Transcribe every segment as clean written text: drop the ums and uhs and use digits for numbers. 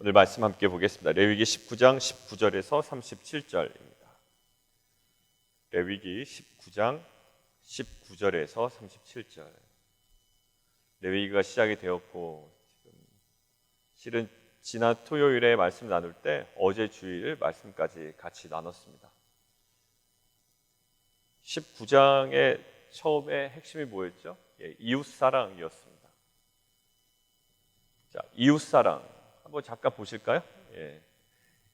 오늘 말씀 함께 보겠습니다. 레위기 19장 19절에서 37절입니다. 레위기 19장 19절에서 37절. 레위기가 시작이 되었고 지금 실은 지난 토요일에 말씀 나눌 때 어제 주일 말씀까지 같이 나눴습니다. 19장의 처음에 핵심이 뭐였죠? 이웃사랑이었습니다. 자, 이웃사랑 한번 잠깐 보실까요?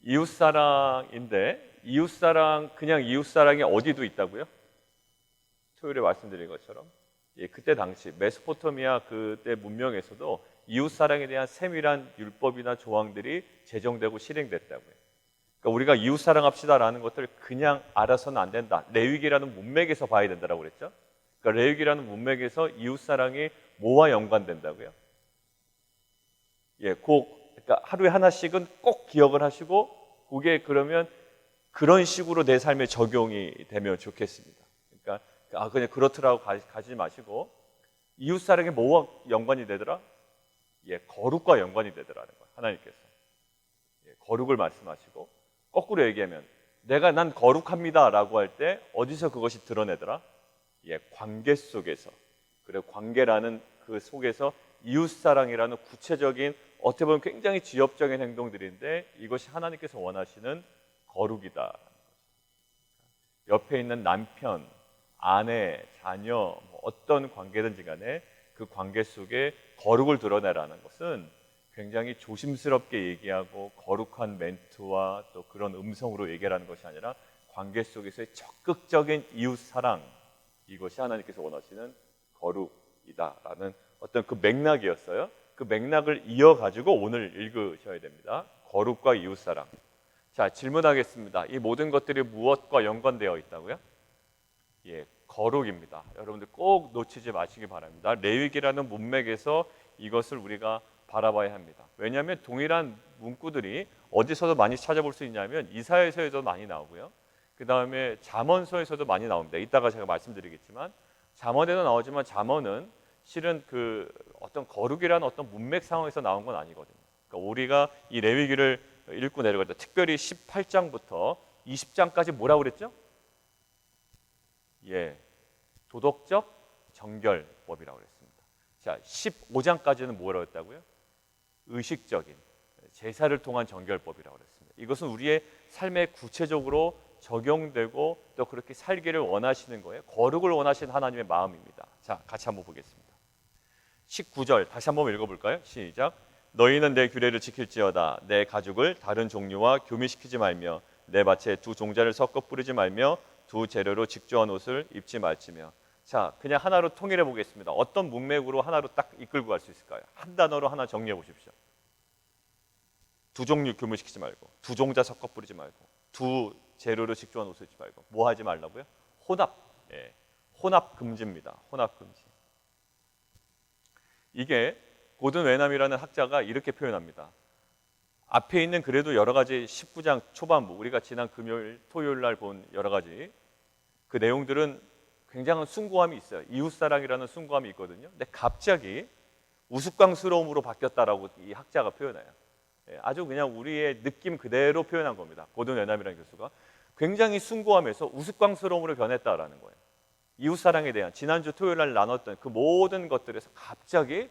이웃사랑인데 이웃사랑 그냥 이웃사랑이 어디도 있다고요? 토요일에 말씀드린 것처럼 그때 당시 메소포타미아 그때 문명에서도 이웃사랑에 대한 세밀한 율법이나 조항들이 제정되고 실행됐다고요. 그러니까 우리가 이웃사랑합시다라는 것들을 그냥 알아서는 안 된다. 레위기라는 문맥에서 봐야 된다라고 그랬죠. 그러니까 레위기라는 문맥에서 이웃사랑이 뭐와 연관된다고요? 그러니까 하루에 하나씩은 꼭 기억을 하시고 그게 그러면 그런 식으로 내 삶에 적용이 되면 좋겠습니다. 그러니까 그냥 그렇더라고 가지 마시고 이웃사랑이 뭐와 연관이 되더라? 거룩과 연관이 되더라는 거예요. 하나님께서 거룩을 말씀하시고 거꾸로 얘기하면 난 거룩합니다 라고 할 때 어디서 그것이 드러내더라? 관계 속에서. 그리고 관계라는 그 속에서 이웃사랑이라는 구체적인 어떻게 보면 굉장히 지엽적인 행동들인데 이것이 하나님께서 원하시는 거룩이다. 옆에 있는 남편, 아내, 자녀 어떤 관계든지 간에 그 관계 속에 거룩을 드러내라는 것은 굉장히 조심스럽게 얘기하고 거룩한 멘트와 또 그런 음성으로 얘기하는 것이 아니라 관계 속에서의 적극적인 이웃사랑, 이것이 하나님께서 원하시는 거룩이다라는 어떤 그 맥락이었어요. 그 맥락을 이어가지고 오늘 읽으셔야 됩니다. 거룩과 이웃사랑. 자, 질문하겠습니다. 이 모든 것들이 무엇과 연관되어 있다고요? 거룩입니다. 여러분들 꼭 놓치지 마시기 바랍니다. 레위기라는 문맥에서 이것을 우리가 바라봐야 합니다. 왜냐하면 동일한 문구들이 어디서도 많이 찾아볼 수 있냐면 이사야서에도 많이 나오고요. 그 다음에 잠언서에서도 많이 나옵니다. 이따가 제가 말씀드리겠지만 잠언에도 나오지만 잠언은 실은 그 어떤 거룩이라는 어떤 문맥 상황에서 나온 건 아니거든요. 그러니까 우리가 이 레위기를 읽고 내려갈 때 특별히 18장부터 20장까지 뭐라고 그랬죠? 도덕적 정결법이라고 그랬습니다. 자, 15장까지는 뭐라고 했다고요? 의식적인 제사를 통한 정결법이라고 그랬습니다. 이것은 우리의 삶에 구체적으로 적용되고 또 그렇게 살기를 원하시는 거예요. 거룩을 원하시는 하나님의 마음입니다. 자, 같이 한번 보겠습니다. 19절 다시 한번 읽어볼까요? 시작. 너희는 내 규례를 지킬지어다. 내 가죽을 다른 종류와 교미시키지 말며 내 밭에 두 종자를 섞어 뿌리지 말며 두 재료로 직조한 옷을 입지 말지며. 자, 그냥 하나로 통일해 보겠습니다. 어떤 문맥으로 하나로 딱 이끌고 갈 수 있을까요? 한 단어로 하나 정리해 보십시오. 두 종류 교미시키지 말고, 두 종자 섞어 뿌리지 말고, 두 재료로 직조한 옷을 입지 말고. 뭐 하지 말라고요? 혼합. 혼합 금지입니다. 혼합 금지. 이게 고든 웨남이라는 학자가 이렇게 표현합니다. 앞에 있는 그래도 여러 가지 19장 초반부, 우리가 지난 금요일, 토요일 날 본 여러 가지 그 내용들은 굉장한 숭고함이 있어요. 이웃사랑이라는 숭고함이 있거든요. 근데 갑자기 우스꽝스러움으로 바뀌었다라고 이 학자가 표현해요. 아주 그냥 우리의 느낌 그대로 표현한 겁니다. 고든 웨남이라는 교수가 굉장히 숭고함에서 우스꽝스러움으로 변했다라는 거예요. 이웃사랑에 대한 지난주 토요일 날 나눴던 그 모든 것들에서 갑자기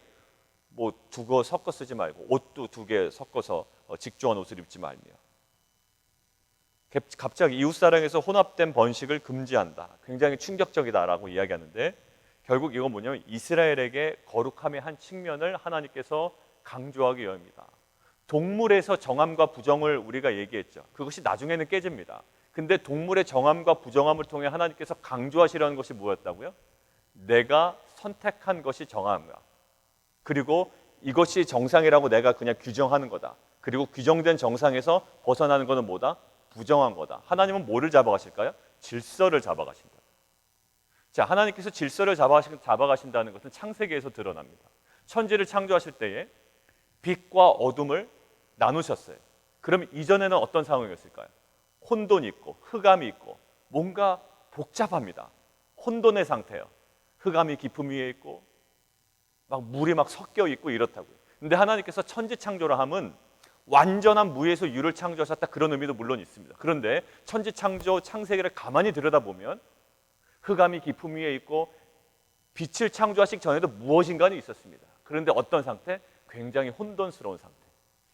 두거 섞어 쓰지 말고 옷도 두 개 섞어서 직조한 옷을 입지 말며 갑자기 이웃사랑에서 혼합된 번식을 금지한다. 굉장히 충격적이다라고 이야기하는데 결국 이건 뭐냐면 이스라엘에게 거룩함의 한 측면을 하나님께서 강조하기 위함입니다. 동물에서 정함과 부정을 우리가 얘기했죠. 그것이 나중에는 깨집니다. 근데 동물의 정함과 부정함을 통해 하나님께서 강조하시려는 것이 뭐였다고요? 내가 선택한 것이 정함이야. 그리고 이것이 정상이라고 내가 그냥 규정하는 거다. 그리고 규정된 정상에서 벗어나는 것은 뭐다? 부정한 거다. 하나님은 뭐를 잡아가실까요? 질서를 잡아가신다. 자, 하나님께서 질서를 잡아가신다는 것은 창세기에서 드러납니다. 천지를 창조하실 때에 빛과 어둠을 나누셨어요. 그럼 이전에는 어떤 상황이었을까요? 혼돈이 있고 흑암이 있고 뭔가 복잡합니다. 혼돈의 상태예요. 흑암이 깊음 위에 있고 막 물이 막 섞여 있고 이렇다고요. 근데 하나님께서 천지 창조를 함은 완전한 무에서 유를 창조하셨다, 그런 의미도 물론 있습니다. 그런데 천지창조 창세기를 가만히 들여다보면 흑암이 깊음 위에 있고 빛을 창조하시기 전에도 무엇인가는 있었습니다. 그런데 어떤 상태? 굉장히 혼돈스러운 상태.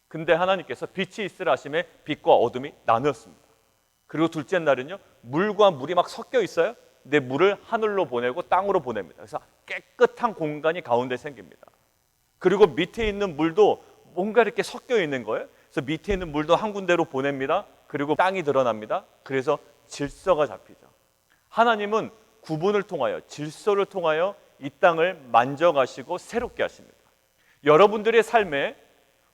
근데 하나님께서 빛이 있으라 하심에 빛과 어둠이 나누었습니다. 그리고 둘째 날은요, 물과 물이 막 섞여 있어요. 근데 물을 하늘로 보내고 땅으로 보냅니다. 그래서 깨끗한 공간이 가운데 생깁니다. 그리고 밑에 있는 물도 뭔가 이렇게 섞여 있는 거예요. 그래서 밑에 있는 물도 한 군데로 보냅니다. 그리고 땅이 드러납니다. 그래서 질서가 잡히죠. 하나님은 구분을 통하여, 질서를 통하여 이 땅을 만져가시고 새롭게 하십니다. 여러분들의 삶에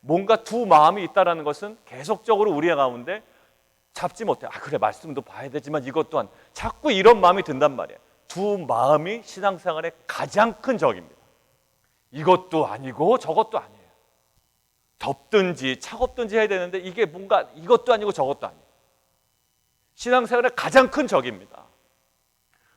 뭔가 두 마음이 있다는 것은 계속적으로 우리 가운데 잡지 못해. 그래, 말씀도 봐야 되지만 이것 또한, 자꾸 이런 마음이 든단 말이에요. 두 마음이 신앙생활의 가장 큰 적입니다. 이것도 아니고 저것도 아니에요. 덥든지 차갑든지 해야 되는데 이게 뭔가 이것도 아니고 저것도 아니에요. 신앙생활의 가장 큰 적입니다.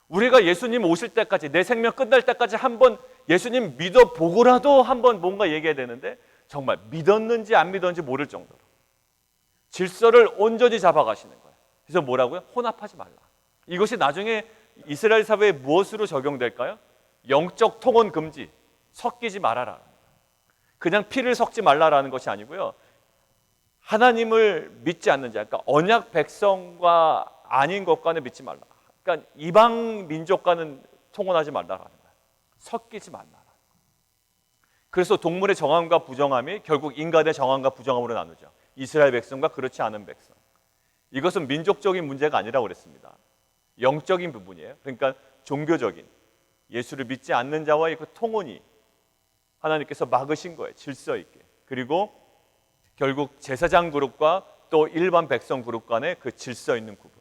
우리가 예수님 오실 때까지, 내 생명 끝날 때까지 한번 예수님 믿어보고라도 한번 뭔가 얘기해야 되는데, 정말 믿었는지 안 믿었는지 모를 정도로 질서를 온전히 잡아가시는 거예요. 그래서 뭐라고요? 혼합하지 말라. 이것이 나중에 이스라엘 사회에 무엇으로 적용될까요? 영적 통혼 금지, 섞이지 말아라. 그냥 피를 섞지 말라라는 것이 아니고요, 하나님을 믿지 않는 자, 그러니까 언약 백성과 아닌 것과는 믿지 말라. 그러니까 이방 민족과는 통혼하지 말라라는 거예요. 섞이지 말라. 그래서 동물의 정함과 부정함이 결국 인간의 정함과 부정함으로 나누죠. 이스라엘 백성과 그렇지 않은 백성. 이것은 민족적인 문제가 아니라고 그랬습니다. 영적인 부분이에요. 그러니까 종교적인, 예수를 믿지 않는 자와의 그 통혼이 하나님께서 막으신 거예요. 질서 있게. 그리고 결국 제사장 그룹과 또 일반 백성 그룹 간의 그 질서 있는 구분.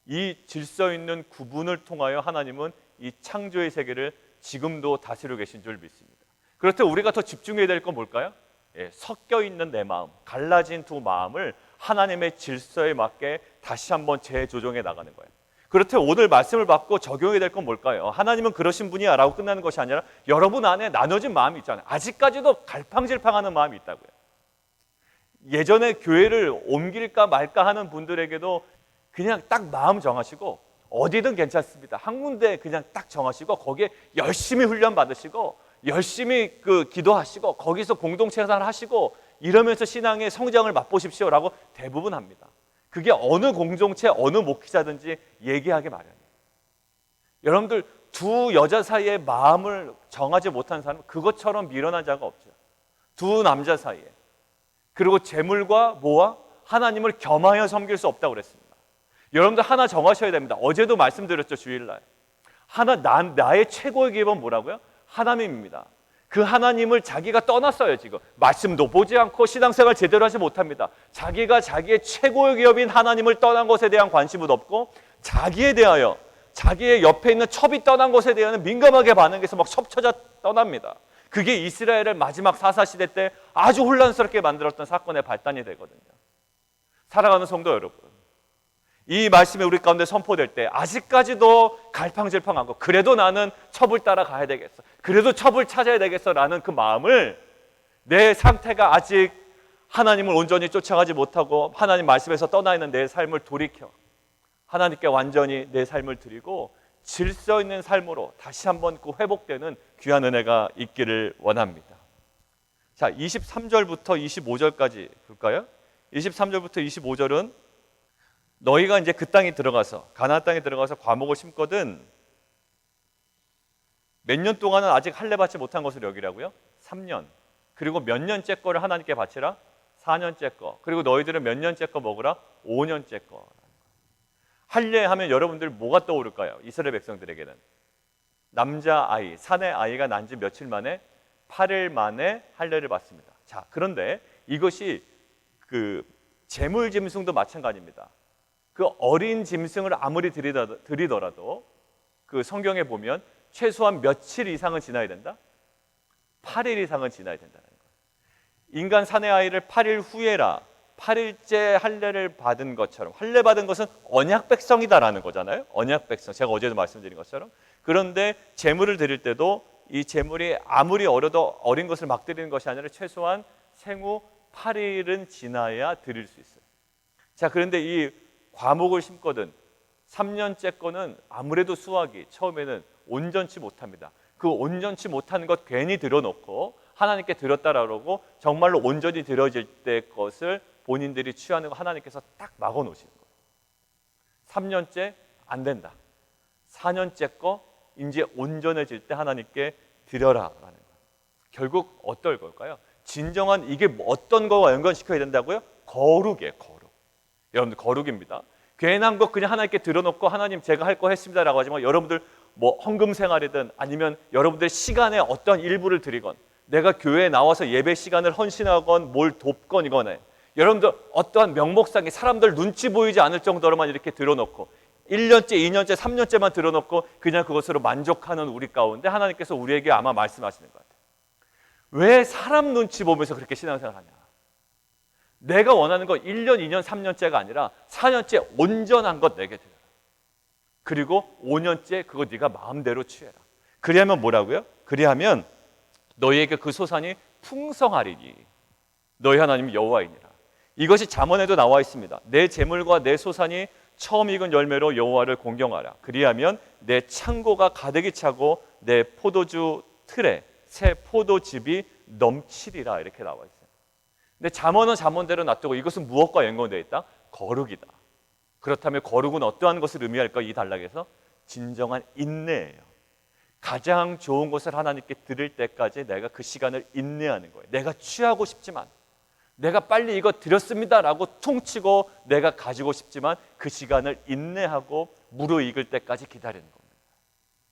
이 질서 있는 구분을 통하여 하나님은 이 창조의 세계를 지금도 다스리고 계신 줄 믿습니다. 그렇다면 우리가 더 집중해야 될 건 뭘까요? 섞여 있는 내 마음, 갈라진 두 마음을 하나님의 질서에 맞게 다시 한번 재조정해 나가는 거예요. 그렇다면 오늘 말씀을 받고 적용해야 될 건 뭘까요? 하나님은 그러신 분이야 라고 끝나는 것이 아니라 여러분 안에 나눠진 마음이 있잖아요. 아직까지도 갈팡질팡하는 마음이 있다고요. 예전에 교회를 옮길까 말까 하는 분들에게도 그냥 딱 마음 정하시고 어디든 괜찮습니다. 한 군데 그냥 딱 정하시고 거기에 열심히 훈련 받으시고 열심히 기도하시고 거기서 공동체 생활 하시고 이러면서 신앙의 성장을 맛보십시오라고 대부분 합니다. 그게 어느 공동체, 어느 목회자든지 얘기하기 마련이에요. 여러분들 두 여자 사이에 마음을 정하지 못한 사람은 그것처럼 미련한 자가 없죠. 두 남자 사이에. 그리고 재물과 뭐와 하나님을 겸하여 섬길 수 없다고 그랬습니다. 여러분들 하나 정하셔야 됩니다. 어제도 말씀드렸죠, 주일날. 나의 최고의 기업은 뭐라고요? 하나님입니다. 그 하나님을 자기가 떠났어요. 지금 말씀도 보지 않고 신앙생활 제대로 하지 못합니다. 자기가 자기의 최고의 기업인 하나님을 떠난 것에 대한 관심은 없고 자기에 대하여, 자기의 옆에 있는 첩이 떠난 것에 대한 민감하게 반응해서 막 첩쳐져 떠납니다. 그게 이스라엘을 마지막 사사시대 때 아주 혼란스럽게 만들었던 사건의 발단이 되거든요. 사랑하는 성도 여러분, 이 말씀이 우리 가운데 선포될 때 아직까지도 갈팡질팡하고 그래도 나는 첩을 따라가야 되겠어, 그래도 첩을 찾아야 되겠어라는 그 마음을, 내 상태가 아직 하나님을 온전히 쫓아가지 못하고 하나님 말씀에서 떠나 있는 내 삶을 돌이켜 하나님께 완전히 내 삶을 드리고 질서 있는 삶으로 다시 한번 그 회복되는 귀한 은혜가 있기를 원합니다. 자, 23절부터 25절까지 볼까요? 23절부터 25절은 너희가 이제 그 땅에 들어가서, 가나안 땅에 들어가서 과목을 심거든 몇 년 동안은 아직 할례 받지 못한 것을 여기라고요? 3년. 그리고 몇 년째 거를 하나님께 바치라? 4년째 거. 그리고 너희들은 몇 년째 거 먹으라? 5년째 거. 할례하면 여러분들 뭐가 떠오를까요? 이스라엘 백성들에게는 남자아이, 사내 아이가 난 지 며칠 만에 8일 만에 할례를 받습니다. 자, 그런데 이것이 그 재물 짐승도 마찬가지입니다. 그 어린 짐승을 아무리 드리더라도 그 성경에 보면 최소한 며칠 이상은 지나야 된다? 8일 이상은 지나야 된다는 거예요. 인간 사내 아이를 8일 후에라, 8일째 할례를 받은 것처럼, 할례 받은 것은 언약 백성이다라는 거잖아요. 언약 백성, 제가 어제도 말씀드린 것처럼. 그런데 제물을 드릴 때도 이 제물이 아무리 어려도 어린 것을 막 드리는 것이 아니라 최소한 생후 8일은 지나야 드릴 수 있어요. 자, 그런데 이 과목을 심거든 3년째 거는 아무래도 수확이 처음에는 온전치 못합니다. 그 온전치 못한 것 괜히 들여놓고 하나님께 드렸다라고 그러고 정말로 온전히 드려질 때 것을 본인들이 취하는 거 하나님께서 딱 막아놓으시는 거예요. 3년째 안 된다. 4년째 거 이제 온전해질 때 하나님께 드려라라는 거예요. 결국 어떨 걸까요? 진정한 이게 어떤 거와 연관시켜야 된다고요? 거룩이에요. 거룩. 여러분들 거룩입니다. 괜한 거 그냥 하나님께 드려놓고 하나님 제가 할 거 했습니다라고 하지만 여러분들 뭐 헌금 생활이든 아니면 여러분들 시간에 어떤 일부를 드리건 내가 교회에 나와서 예배 시간을 헌신하건 뭘 돕건 여러분들 어떠한 명목상에 사람들 눈치 보이지 않을 정도로만 이렇게 들어놓고 1년째, 2년째, 3년째만 들어놓고 그냥 그것으로 만족하는 우리 가운데 하나님께서 우리에게 아마 말씀하시는 것 같아요. 왜 사람 눈치 보면서 그렇게 신앙생활 하냐? 내가 원하는 건 1년, 2년, 3년째가 아니라 4년째 온전한 것 내게 드려라. 그리고 5년째 그거 네가 마음대로 취해라. 그리하면 뭐라고요? 그리하면 너희에게 그 소산이 풍성하리니 너희 하나님 여호와이니라. 이것이 잠언에도 나와 있습니다. 내 재물과 내 소산이 처음 익은 열매로 여호와를 공경하라. 그리하면 내 창고가 가득히 차고 내 포도주 틀에 새 포도즙이 넘치리라. 이렇게 나와 있어요. 근데 잠언은 잠언대로 놔두고 이것은 무엇과 연관되어 있다? 거룩이다. 그렇다면 거룩은 어떠한 것을 의미할까? 이 단락에서 진정한 인내예요. 가장 좋은 것을 하나님께 드릴 때까지 내가 그 시간을 인내하는 거예요. 내가 취하고 싶지만 내가 빨리 이거 드렸습니다라고 퉁치고 내가 가지고 싶지만 그 시간을 인내하고 무르익을 때까지 기다리는 겁니다.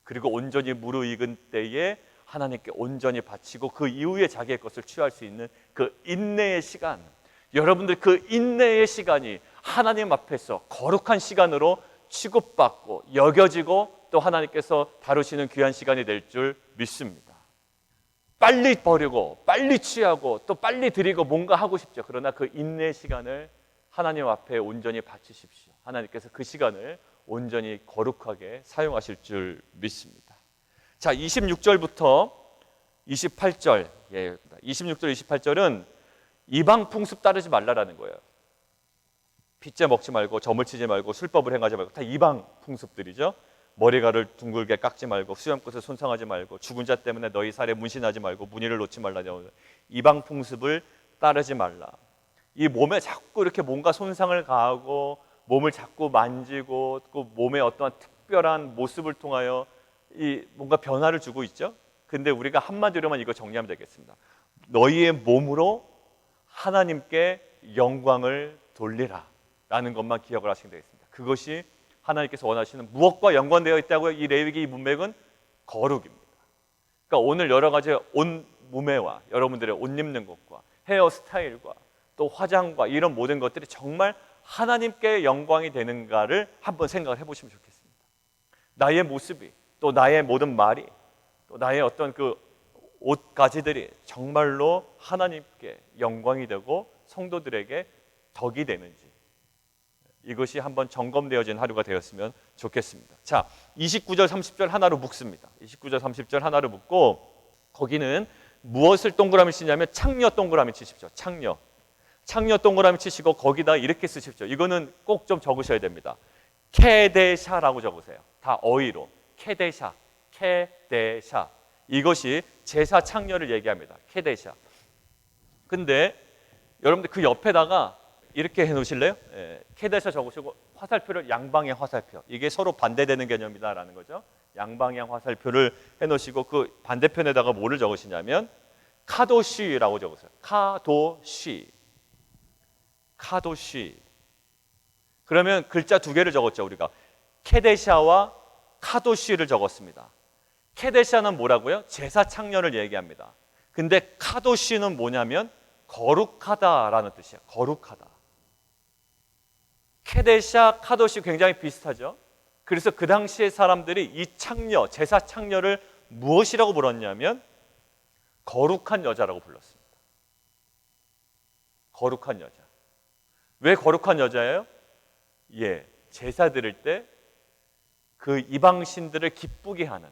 그리고 온전히 무르익은 때에 하나님께 온전히 바치고 그 이후에 자기의 것을 취할 수 있는 그 인내의 시간, 여러분들 그 인내의 시간이 하나님 앞에서 거룩한 시간으로 취급받고 여겨지고 또 하나님께서 다루시는 귀한 시간이 될 줄 믿습니다. 빨리 버리고 빨리 취하고 또 빨리 드리고 뭔가 하고 싶죠. 그러나 그 인내의 시간을 하나님 앞에 온전히 바치십시오. 하나님께서 그 시간을 온전히 거룩하게 사용하실 줄 믿습니다. 자, 26절부터 28절, 26절, 28절은 이방 풍습 따르지 말라라는 거예요. 핏째 먹지 말고 점을 치지 말고 술법을 행하지 말고 다 이방 풍습들이죠. 머리카락을 둥글게 깎지 말고 수염끝을 손상하지 말고 죽은 자 때문에 너희 살에 문신하지 말고 무늬를 놓지 말라. 이방 풍습을 따르지 말라. 이 몸에 자꾸 이렇게 뭔가 손상을 가하고 몸을 자꾸 만지고 또 몸의 어떠한 특별한 모습을 통하여 이 뭔가 변화를 주고 있죠. 근데 우리가 한마디로만 이거 정리하면 되겠습니다. 너희의 몸으로 하나님께 영광을 돌리라 라는 것만 기억을 하시면 되겠습니다. 그것이 하나님께서 원하시는 무엇과 연관되어 있다고요? 이 레위기 문맥은 거룩입니다. 그러니까 오늘 여러 가지 옷 무매와 여러분들의 옷 입는 것과 헤어스타일과 또 화장과 이런 모든 것들이 정말 하나님께 영광이 되는가를 한번 생각을 해보시면 좋겠습니다. 나의 모습이 또 나의 모든 말이 또 나의 어떤 그 옷가지들이 정말로 하나님께 영광이 되고 성도들에게 덕이 되는지 이것이 한번 점검되어진 하루가 되었으면 좋겠습니다. 자, 29절 30절 하나로 묶습니다. 29절 30절 하나로 묶고 거기는 무엇을 동그라미 치냐면 창녀 동그라미 치십시오. 창녀 동그라미 치시고 거기다 이렇게 쓰십시오. 이거는 꼭 좀 적으셔야 됩니다. 케데샤라고 적으세요. 다 어휘로 케데샤. 이것이 제사 창녀를 얘기합니다. 케데샤. 근데 여러분들 그 옆에다가 이렇게 해놓으실래요? 케데샤 적으시고 화살표를 양방향 화살표. 이게 서로 반대되는 개념이다라는 거죠. 양방향 화살표를 해놓으시고 그 반대편에다가 뭐를 적으시냐면 카도시라고 적으세요. 카도시. 그러면 글자 두 개를 적었죠. 우리가 케데샤와 카도시를 적었습니다. 케데샤는 뭐라고요? 제사 창녀를 얘기합니다. 근데 카도시는 뭐냐면 거룩하다라는 뜻이에요. 거룩하다. 케데샤, 카도시 굉장히 비슷하죠. 그래서 그 당시의 사람들이 이 창녀, 제사 창녀를 무엇이라고 불렀냐면 거룩한 여자라고 불렀습니다. 거룩한 여자. 왜 거룩한 여자예요? 제사 드릴 때 그 이방신들을 기쁘게 하는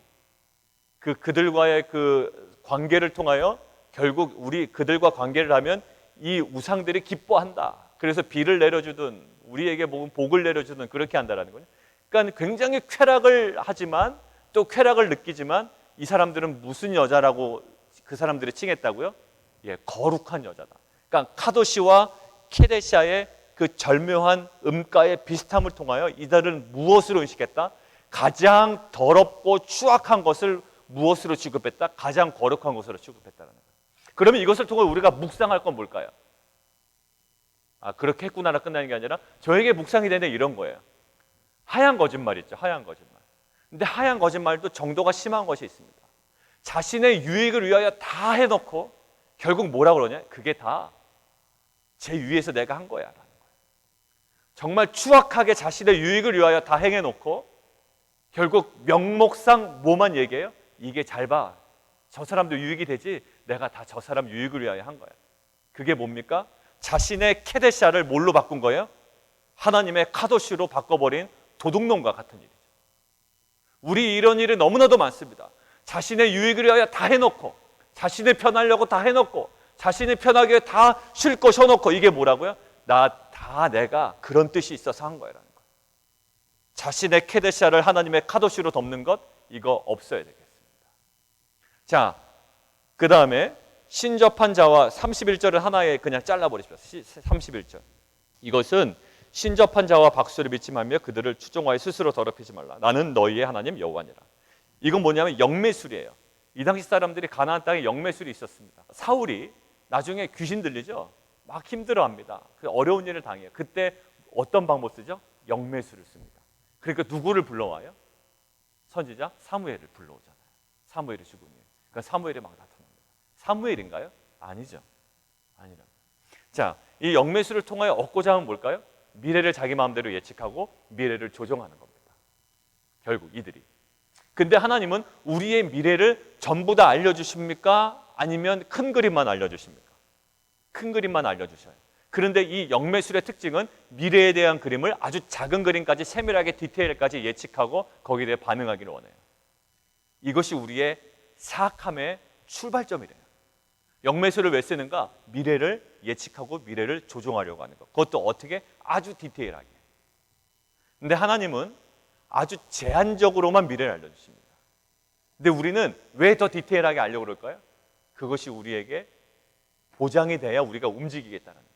그들과의 그 관계를 통하여 결국 우리 그들과 관계를 하면 이 우상들이 기뻐한다. 그래서 비를 내려주든 우리에게 복을 내려주든 그렇게 한다라는 거예요. 그러니까 굉장히 쾌락을 하지만 또 쾌락을 느끼지만 이 사람들은 무슨 여자라고 그 사람들이 칭했다고요? 예, 거룩한 여자다. 그러니까 카도시와 케데시아의 그 절묘한 음가의 비슷함을 통하여 이들은 무엇으로 인식했다? 가장 더럽고 추악한 것을 무엇으로 취급했다? 가장 거룩한 것으로 취급했다는 거예요. 그러면 이것을 통해 우리가 묵상할 건 뭘까요? 그렇게 했구나라 끝나는 게 아니라 저에게 묵상이 되는 이런 거예요. 하얀 거짓말 있죠. 하얀 거짓말. 근데 하얀 거짓말도 정도가 심한 것이 있습니다. 자신의 유익을 위하여 다 해놓고 결국 뭐라고 그러냐? 그게 다 제 위해서 내가 한 거야 라는 거예요. 정말 추악하게 자신의 유익을 위하여 다 행해놓고 결국 명목상 뭐만 얘기해요? 이게 잘 봐. 저 사람도 유익이 되지. 내가 다 저 사람 유익을 위하여 한 거야. 그게 뭡니까? 자신의 케데샤를 뭘로 바꾼 거예요? 하나님의 카도시로 바꿔버린 도둑놈과 같은 일이죠. 우리 이런 일이 너무나도 많습니다. 자신의 유익을 위하여 다 해놓고 자신이 편하려고 다 해놓고 자신이 편하게 다 쉴 것 해놓고 이게 뭐라고요? 내가 그런 뜻이 있어서 한 거라는 거예요. 자신의 케데샤를 하나님의 카도시로 덮는 것 이거 없어야 되겠습니다. 자, 그 다음에 신접한 자와 31절을 하나에 그냥 잘라버리십시오. 31절. 이것은 신접한 자와 박수를 믿지 말며 그들을 추종하여 스스로 더럽히지 말라. 나는 너희의 하나님 여호와니라. 이건 뭐냐면 영매술이에요. 이 당시 사람들이 가나안 땅에 영매술이 있었습니다. 사울이 나중에 귀신 들리죠. 막 힘들어합니다. 그 어려운 일을 당해요. 그때 어떤 방법 쓰죠? 영매술을 씁니다. 그러니까 누구를 불러와요? 선지자 사무엘을 불러오잖아요. 사무엘이 죽으면. 그러니까 사무엘이 막 나타납니다. 사무엘인가요? 아니죠. 아니라. 자, 이 영매술을 통하여 얻고자 하면 뭘까요? 미래를 자기 마음대로 예측하고 미래를 조정하는 겁니다. 결국 이들이. 근데 하나님은 우리의 미래를 전부 다 알려주십니까? 아니면 큰 그림만 알려주십니까? 큰 그림만 알려주셔요. 그런데 이 영매술의 특징은 미래에 대한 그림을 아주 작은 그림까지 세밀하게 디테일까지 예측하고 거기에 대해 반응하기를 원해요. 이것이 우리의 사악함의 출발점이래요. 영매술을 왜 쓰는가? 미래를 예측하고 미래를 조종하려고 하는 것. 그것도 어떻게? 아주 디테일하게. 근데 하나님은 아주 제한적으로만 미래를 알려주십니다. 근데 우리는 왜 더 디테일하게 알려고 그럴까요? 그것이 우리에게 보장이 돼야 우리가 움직이겠다는 거예요.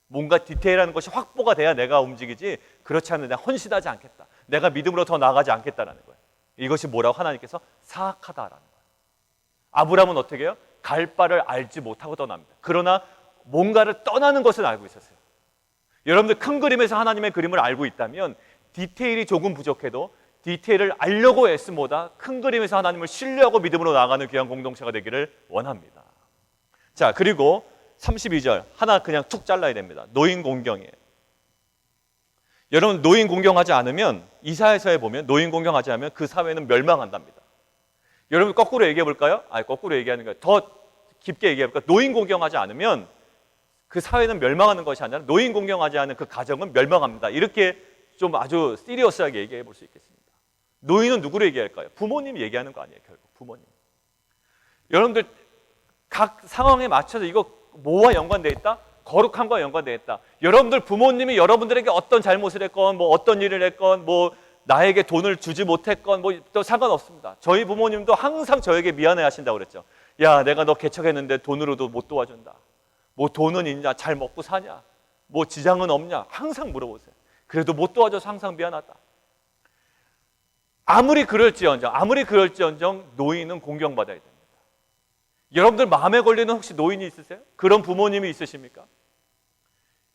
뭔가 디테일한 것이 확보가 돼야 내가 움직이지, 그렇지 않으면 내가 헌신하지 않겠다. 내가 믿음으로 더 나아가지 않겠다는 거예요. 이것이 뭐라고 하나님께서 사악하다라는 거예요. 아브라함은 어떻게 해요? 갈 바를 알지 못하고 떠납니다. 그러나 뭔가를 떠나는 것은 알고 있었어요. 여러분들 큰 그림에서 하나님의 그림을 알고 있다면 디테일이 조금 부족해도 디테일을 알려고 애쓰보다 큰 그림에서 하나님을 신뢰하고 믿음으로 나아가는 귀한 공동체가 되기를 원합니다. 자, 그리고 32절 하나 그냥 툭 잘라야 됩니다. 노인 공경이에요. 여러분 노인 공경하지 않으면 이사야서에 보면 노인 공경하지 않으면 그 사회는 멸망한답니다. 여러분 거꾸로 얘기해 볼까요? 거꾸로 얘기하는 거예요. 더 깊게 얘기해 볼까요? 노인 공경하지 않으면 그 사회는 멸망하는 것이 아니라 노인 공경하지 않은 그 가정은 멸망합니다. 이렇게 좀 아주 시리어스하게 얘기해 볼 수 있겠습니다. 노인은 누구를 얘기할까요? 부모님 얘기하는 거 아니에요, 결국 부모님. 여러분들 각 상황에 맞춰서 이거 뭐와 연관되어 있다? 거룩함과 연관되어 있다. 여러분들 부모님이 여러분들에게 어떤 잘못을 했건 뭐 어떤 일을 했건 뭐 나에게 돈을 주지 못했건 뭐 또 상관없습니다. 저희 부모님도 항상 저에게 미안해 하신다고 그랬죠. 야, 내가 너 개척했는데 돈으로도 못 도와준다. 뭐 돈은 있냐? 잘 먹고 사냐? 뭐 지장은 없냐? 항상 물어보세요. 그래도 못 도와줘서 항상 미안하다. 아무리 그럴지언정 노인은 공경받아야 됩니다. 여러분들 마음에 걸리는 혹시 노인이 있으세요? 그런 부모님이 있으십니까?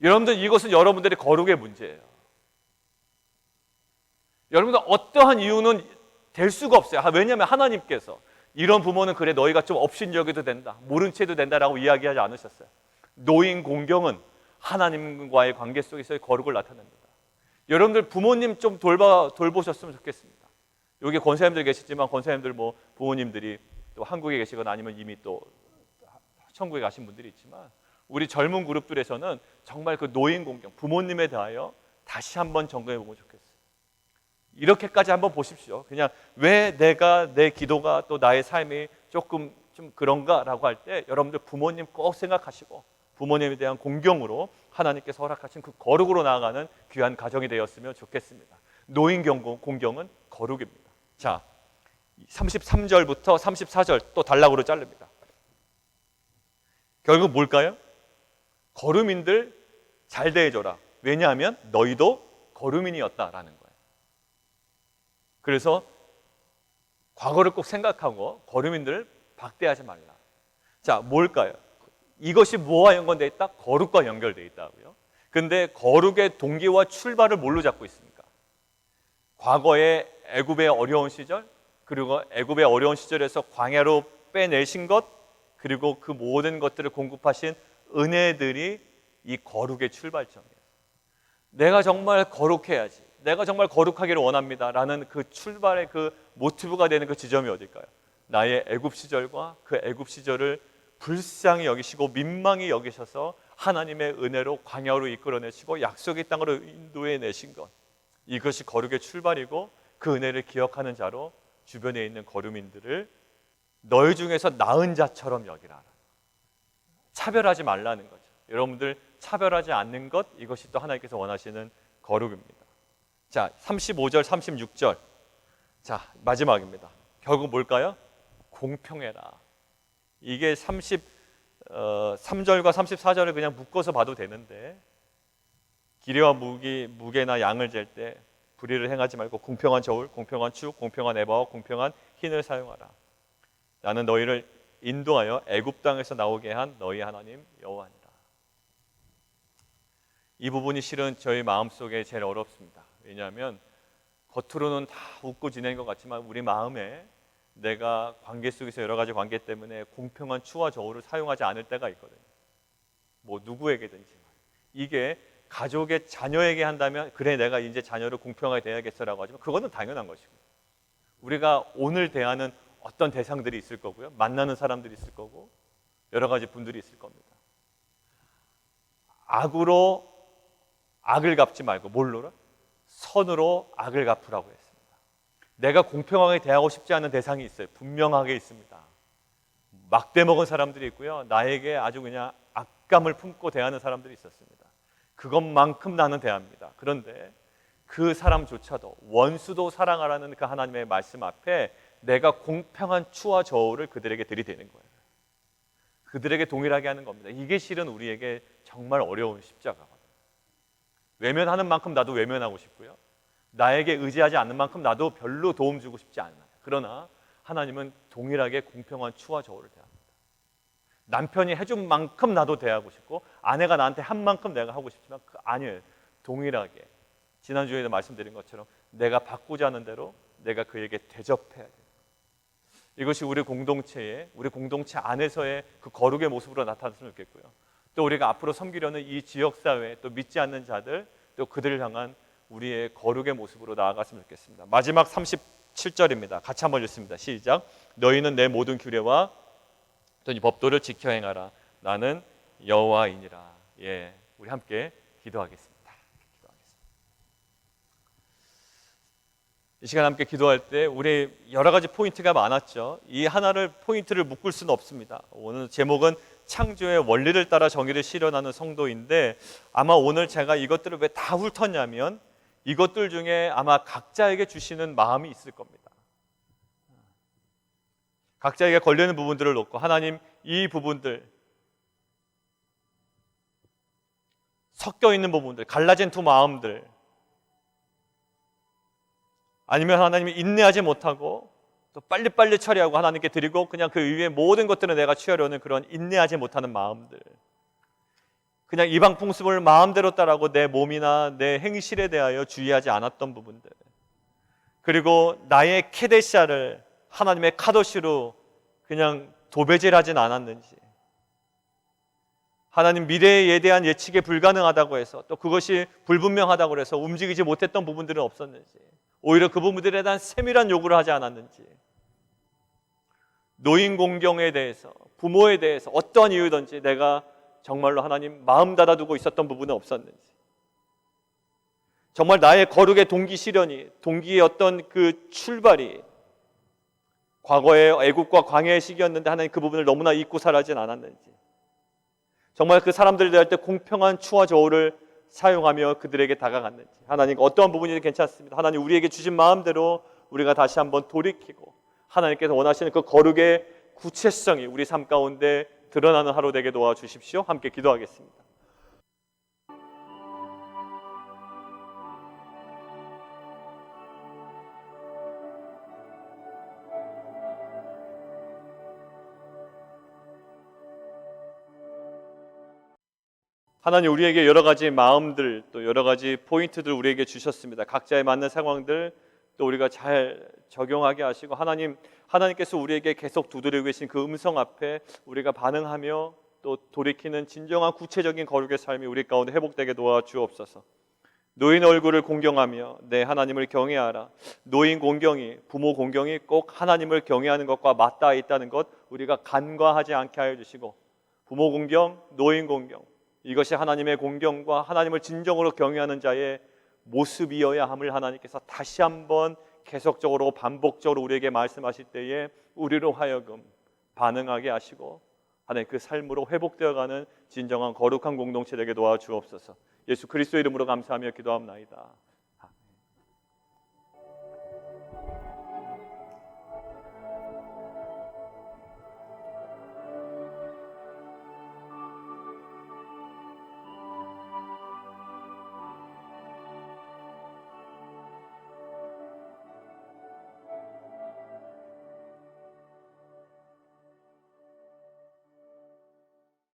여러분들 이것은 여러분들의 거룩의 문제예요. 여러분들 어떠한 이유는 될 수가 없어요. 왜냐하면 하나님께서 이런 부모는 그래 너희가 좀 업신여겨도 된다, 모른 채 해도 된다라고 이야기하지 않으셨어요. 노인 공경은 하나님과의 관계 속에서의 거룩을 나타냅니다. 여러분들 부모님 좀 돌보셨으면 좋겠습니다. 여기 권사님들 계시지만 권사님들 뭐 부모님들이 또 한국에 계시거나 아니면 이미 또 천국에 가신 분들이 있지만 우리 젊은 그룹들에서는 정말 그 노인 공경, 부모님에 대하여 다시 한번 점검해 보면 좋겠어요. 이렇게까지 한번 보십시오. 그냥 왜 내 기도가 또 나의 삶이 조금 좀 그런가라고 할 때 여러분들 부모님 꼭 생각하시고 부모님에 대한 공경으로 하나님께서 허락하신 그 거룩으로 나아가는 귀한 가정이 되었으면 좋겠습니다. 노인 공경은 거룩입니다. 자, 33절부터 34절 또 단락으로 자릅니다. 결국 뭘까요? 거루민들 잘 대해줘라. 왜냐하면 너희도 거루민이었다라는 거예요. 그래서 과거를 꼭 생각하고 거루민들을 박대하지 말라. 자, 뭘까요? 이것이 뭐와 연관되어 있다? 거룩과 연결되어 있다고요. 근데 거룩의 동기와 출발을 뭘로 잡고 있습니까? 과거의 애굽의 어려운 시절, 그리고 애굽의 어려운 시절에서 광야로 빼내신 것, 그리고 그 모든 것들을 공급하신 은혜들이 이 거룩의 출발점이에요. 내가 정말 거룩해야지, 내가 정말 거룩하기를 원합니다 라는 그 출발의 그 모티브가 되는 그 지점이 어딜까요? 나의 애굽 시절과 그 애굽 시절을 불쌍히 여기시고 민망히 여기셔서 하나님의 은혜로 광야로 이끌어내시고 약속의 땅으로 인도해 내신 것, 이것이 거룩의 출발이고 그 은혜를 기억하는 자로 주변에 있는 거루민들을 너희 중에서 나은 자처럼 여기라. 차별하지 말라는 거죠. 여러분들 차별하지 않는 것, 이것이 또 하나님께서 원하시는 거룩입니다. 자, 35절 36절 자, 마지막입니다. 결국 뭘까요? 공평해라. 이게 33절과 34절을 그냥 묶어서 봐도 되는데, 기레와 무게나 양을 잴 때 불의를 행하지 말고 공평한 저울, 공평한 축, 공평한 에바와 공평한 흰을 사용하라. 나는 너희를 인도하여 애굽 땅에서 나오게 한 너희 하나님 여호와니라. 이 부분이 실은 저희 마음속에 제일 어렵습니다. 왜냐하면 겉으로는 다 웃고 지내는 것 같지만 우리 마음에 내가 관계 속에서 여러 가지 관계 때문에 공평한 추와 저울을 사용하지 않을 때가 있거든요. 뭐 누구에게든지. 이게 가족의 자녀에게 한다면 그래 내가 이제 자녀를 공평하게 대해야겠어라고 하지만 그거는 당연한 것이고, 우리가 오늘 대하는 어떤 대상들이 있을 거고요, 만나는 사람들이 있을 거고, 여러 가지 분들이 있을 겁니다. 악으로 악을 갚지 말고 뭘로라? 선으로 악을 갚으라고 했습니다. 내가 공평하게 대하고 싶지 않은 대상이 있어요. 분명하게 있습니다. 막대 먹은 사람들이 있고요, 나에게 아주 그냥 악감을 품고 대하는 사람들이 있었습니다. 그것만큼 나는 대합니다. 그런데 그 사람조차도, 원수도 사랑하라는 그 하나님의 말씀 앞에 내가 공평한 추와 저울을 그들에게 들이대는 거예요. 그들에게 동일하게 하는 겁니다. 이게 실은 우리에게 정말 어려운 십자가거든요. 외면하는 만큼 나도 외면하고 싶고요, 나에게 의지하지 않는 만큼 나도 별로 도움 주고 싶지 않아요. 그러나 하나님은 동일하게 공평한 추와 저울을 대합니다. 남편이 해준 만큼 나도 대하고 싶고, 아내가 나한테 한 만큼 내가 하고 싶지만 아니에요. 동일하게 지난주에도 말씀드린 것처럼 내가 받고자 하는 대로 내가 그에게 대접해야 돼요. 이것이 우리 공동체의, 우리 공동체 안에서의 그 거룩의 모습으로 나타났으면 좋겠고요, 또 우리가 앞으로 섬기려는 이 지역사회, 또 믿지 않는 자들, 또 그들을 향한 우리의 거룩의 모습으로 나아갔으면 좋겠습니다. 마지막 37절입니다. 같이 한번 읽습니다. 시작. 너희는 내 모든 규례와 또 이 법도를 지켜 행하라. 나는 여호와이니라. 예, 우리 함께 기도하겠습니다. 이 시간 함께 기도할 때 우리 여러 가지 포인트가 많았죠. 이 하나를 포인트를 묶을 수는 없습니다. 오늘 제목은 창조의 원리를 따라 정의를 실현하는 성도인데, 아마 오늘 제가 이것들을 왜 다 훑었냐면 이것들 중에 아마 각자에게 주시는 마음이 있을 겁니다. 각자에게 걸리는 부분들을 놓고 하나님, 이 부분들, 섞여 있는 부분들, 갈라진 두 마음들, 아니면 하나님이 인내하지 못하고 또 빨리빨리 처리하고 하나님께 드리고 그냥 그 이후에 모든 것들은 내가 취하려는 그런 인내하지 못하는 마음들, 그냥 이방 풍습을 마음대로 따라하고 내 몸이나 내 행실에 대하여 주의하지 않았던 부분들, 그리고 나의 케데샤를 하나님의 카도시로 그냥 도배질하진 않았는지, 하나님 미래에 대한 예측이 불가능하다고 해서 또 그것이 불분명하다고 해서 움직이지 못했던 부분들은 없었는지, 오히려 그 부분들에 대한 세밀한 요구를 하지 않았는지, 노인 공경에 대해서, 부모에 대해서 어떠한 이유든지 내가 정말로 하나님 마음 닫아두고 있었던 부분은 없었는지, 정말 나의 거룩의 동기 실현이, 동기의 어떤 그 출발이 과거의 애국과 광야의 시기였는데 하나님 그 부분을 너무나 잊고 살아진 않았는지, 정말 그 사람들을 대할 때 공평한 추와 저울을 사용하며 그들에게 다가갔는지, 하나님 어떠한 부분이든 괜찮습니다. 하나님 우리에게 주신 마음대로 우리가 다시 한번 돌이키고 하나님께서 원하시는 그 거룩의 구체성이 우리 삶 가운데 드러나는 하루 되게 도와주십시오. 함께 기도하겠습니다. 하나님 우리에게 여러 가지 마음들 또 여러 가지 포인트들 우리에게 주셨습니다. 각자에 맞는 상황들 또 우리가 잘 적용하게 하시고 하나님께서 우리에게 계속 두드리고 계신 그 음성 앞에 우리가 반응하며 또 돌이키는 진정한 구체적인 거룩의 삶이 우리 가운데 회복되게 도와주옵소서. 노인 얼굴을 공경하며 내 하나님을 경외하라. 노인 공경이, 부모 공경이 꼭 하나님을 경외하는 것과 맞닿아 있다는 것 우리가 간과하지 않게 하여 주시고, 부모 공경, 노인 공경, 이것이 하나님의 공경과 하나님을 진정으로 경외하는 자의 모습이어야 함을 하나님께서 다시 한번 계속적으로 반복적으로 우리에게 말씀하실 때에 우리로 하여금 반응하게 하시고 하나님 그 삶으로 회복되어가는 진정한 거룩한 공동체 되게 도와주옵소서. 예수 그리스도의 이름으로 감사하며 기도합나이다.